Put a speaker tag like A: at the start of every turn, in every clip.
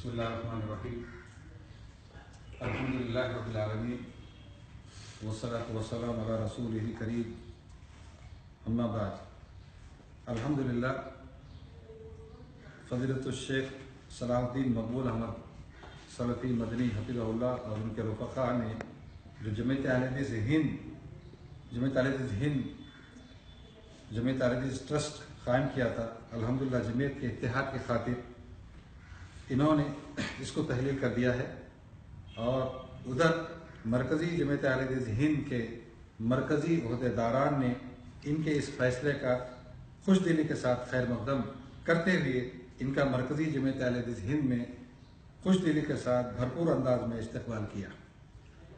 A: بسم اللہ الرحمن الرحیم الحمدللہ رب العالمین والصلاة والسلام علی رسولہ الکریم اما بعد الحمدللہ فضیلت الشیخ صلاح الدین مقبول احمد سلفی مدنی حفظہ اللہ اور ان کے رفقاء نے جو جمعیت اہل حدیث ہند ٹرسٹ قائم کیا تھا، الحمدللہ جمعیت کے اتحاد کی خاطر انہوں نے اس کو تحلیل کر دیا ہے، اور ادھر مرکزی جمعیت اہل حدیث ہند کے مرکزی عہدیداران نے ان کے اس فیصلے کا خوش دلی کے ساتھ خیر مقدم کرتے ہوئے ان کا مرکزی جمعیت اہل حدیث ہند میں خوش دلی کے ساتھ بھرپور انداز میں استقبال کیا۔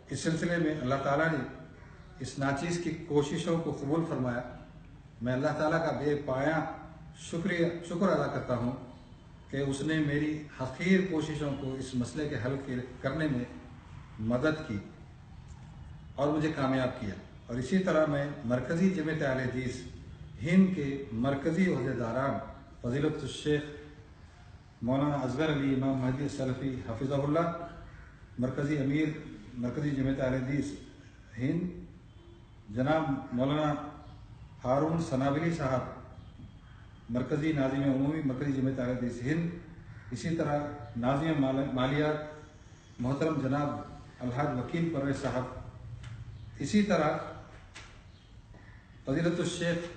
A: اس سلسلے میں اللہ تعالیٰ نے اس ناچیز کی کوششوں کو قبول فرمایا۔ میں اللہ تعالیٰ کا بے پایاں شکر ادا کرتا ہوں کہ اس نے میری حقیر کوششوں کو اس مسئلے کے حل کرنے میں مدد کی اور مجھے کامیاب کیا۔ اور اسی طرح میں مرکزی جمعیت اہل حدیث ہند کے مرکزی عہدیداران فضیلت الشیخ مولانا اصغر علی امام مہدی سلفی حفظہ اللہ، مرکزی امیر مرکزی جمعیت اہل حدیث ہند جناب مولانا ہارون سنابلی صاحب، مرکزی ناظم عمومی مرکزی جمعیت اہل حدیث ہند، اسی طرح ناظم مالیات محترم جناب الحاج وکیل پرویز صاحب، اسی طرح فضیلت الشیخ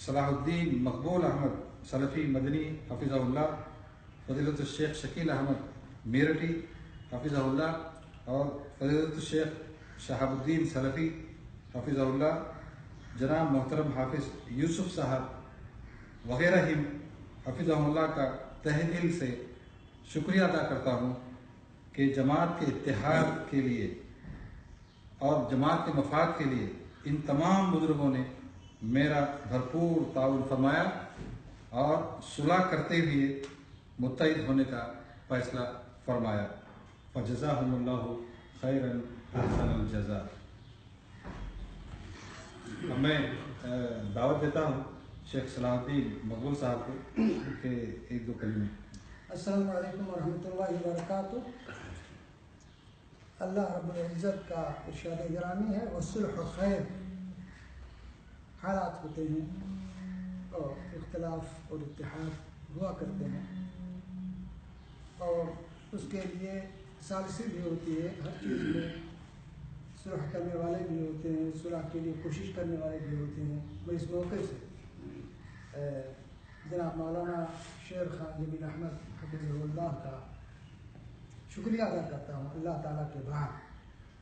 A: صلاح الدین مقبول احمد سلفی مدنی حفظہ اللہ، فضیلت الشیخ شکیل احمد میرٹھی حفظہ اللہ، اور فضیلت الشیخ شہاب الدین سلفی حفظہ اللہ، جناب محترم حافظ یوسف صاحب وغیرہ ہی حفظہ اللہ کا تہ دل سے شکریہ ادا کرتا ہوں کہ جماعت کے اتحاد کے لیے اور جماعت کے مفاد کے لیے ان تمام بزرگوں نے میرا بھرپور تعاون فرمایا اور صلح کرتے ہوئے متحد ہونے کا فیصلہ فرمایا۔ فجزاہم اللہ خیرا احسن الجزاء۔ اب میں دعوت دیتا ہوں شیخ صلاح الدین مقبول صاحب کو کہ ایک دو کلمے۔
B: السلام علیکم ورحمۃ اللہ وبرکاتہ۔ اللہ رب العزت کا ارشاد گرامی ہے، والصلح خیر۔ حالات ہوتے ہیں اور اختلاف اور اتحاد ہوا کرتے ہیں، اور اس کے لیے ثالثی بھی ہوتی ہے۔ ہر چیز میں صلح کرنے والے بھی ہوتے ہیں، صلح کے لیے کوشش کرنے والے بھی ہوتے ہیں۔ میں اس موقع سے جناب مولانا شیر خان جمیل احمد حفظہ اللہ کا شکریہ ادا کرتا ہوں اللہ تعالیٰ کے بعد،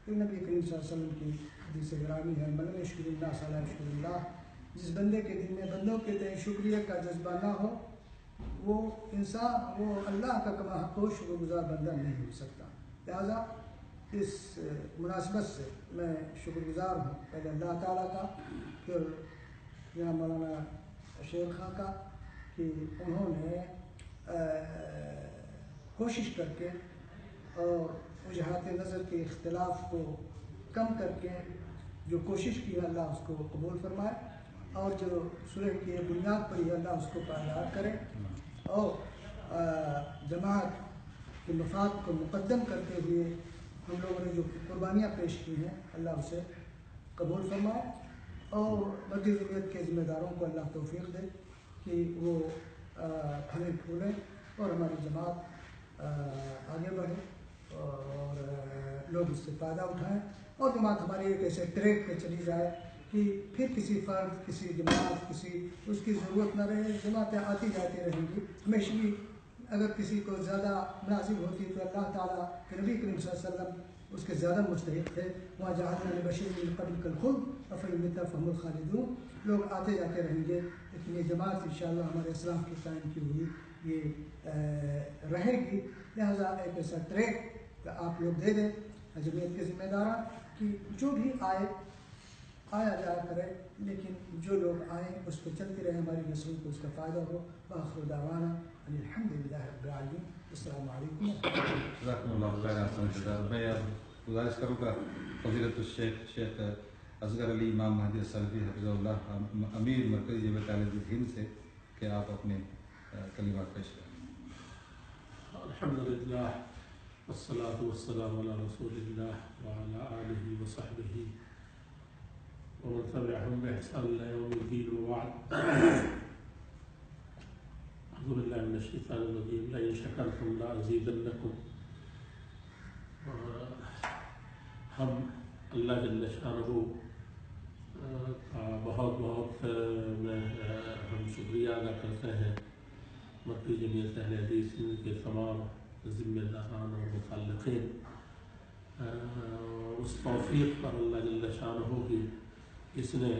B: کہ نبی کریم صلی اللہ علیہ وسلم کی حدیث گرامی ہے، من یشکر اللہ صلی یشکر اللہ۔ جس بندے کے دل میں بندوں کے تئیں شکریہ کا جذبہ نہ ہو، وہ انسان وہ اللہ کا کما حق و شکر گزار بندہ نہیں ہو سکتا۔ لہذا اس مناسبت سے میں شکر گزار ہوں پہلے اللہ تعالیٰ کا، پھر جناب مولانا شیر خان کا، کہ انہوں نے کوشش کر کے اور وجہات نظر کے اختلاف کو کم کر کے جو کوشش کی ہے اللہ اس کو قبول فرمائے، اور جو صلح کی بنیاد پر ہی اللہ اس کو پائیدار کرے، اور جماعت کے مفاد کو مقدم کرتے ہوئے ہم لوگوں نے جو قربانیاں پیش کی ہیں اللہ اسے قبول فرمائے، اور مدی ضروریت کے ذمہ داروں کو اللہ توفیق دے کہ وہ پھلیں پھولیں اور ہماری جماعت آگے بڑھے اور لوگ اس سے فائدہ اٹھائیں، اور جماعت ہماری ایک ایسے ٹریک پہ چلی جائے کہ پھر کسی فرد، کسی جماعت، کسی اس کی ضرورت نہ رہے۔ جماعتیں آتی جاتی رہیں گی ہمیشہ ہی، اگر کسی کو زیادہ مناسب ہوتی تو اللہ تعالیٰ کے نبی کریم صلی اللہ علیہ وسلم اس کے زیادہ مستحق تھے۔ وہاں جہاں بشیر من قبلک الخلد افإن مت فهم الخالدون۔ لوگ آتے جاتے رہیں گے، لیکن یہ جماعت انشاءاللہ ہمارے اسلام کی قائم کی ہوئی یہ رہے گی۔ لہذا ایک ایسا ٹریک آپ لوگ دے دیں جمعیت کے ذمہ داران کہ جو بھی آیا جایا کرے، لیکن جو لوگ آئیں اس پہ چلتی رہے، ہماری نسلوں کو اس کا فائدہ ہو۔ وآخر دعوانا ان الحمدللہ رب العالمین۔ السلام علیکم۔
A: جزاکم اللہ خیر احسن الجزاء۔ میں اب گزارش کروں گا فضیلت الشیخ شیخ اصغر علی امام مہدی سلفی حفظہ اللہ امیر مرکزی جمعیت اہل حدیث ہند سے کہ آپ اپنے کلمات پیش کریں۔
C: الحمدللہ والصلاة والسلام علی رسول اللہ وعلی آلہ وصحبہ ومن تبعهم بإحسان إلى يوم الدين وبعد أعوذ بالله من الشيطان الرجيم لئن شكرتم لأزيدنكم. ہم اللہ جل شانہ کا بہت بہت ہم شکریہ ادا کرتے ہیں مرکزی جمعیت اہل حدیث ہند کے تمام ذمہ داران اور متعلقین اس توفیق پر اللہ جل شانہ کی جس نے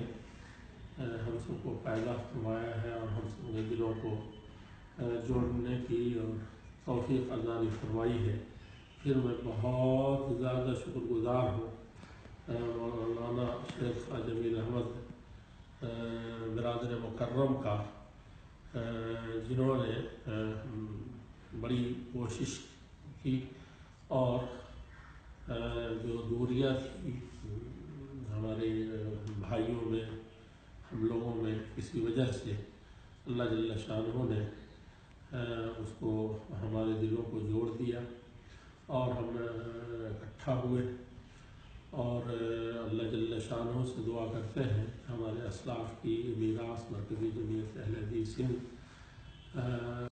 C: ہم سب کو پیدا فرمایا ہے اور ہم سب کے دلوں کو جوڑنے کی اور توفیق عطا فرمائی ہے. پھر میں بہت زیادہ شکر گزار ہوں مولانا شیخ جمیل احمد برادر مکرم کا جنہوں نے بڑی کوشش کی اور جو دوریاں تھیں ہمارے بھائیوں میں ہم لوگوں میں کسی وجہ سے اللہ جل شانہ نے اس کو ہمارے دلوں کو جوڑ دیا اور ہم اکٹھا ہوئے اور اللہ جل شانہ سے دعا کرتے ہیں ہمارے اسلاف کی میراث مرکزی جمعیت اہل حدیث ہند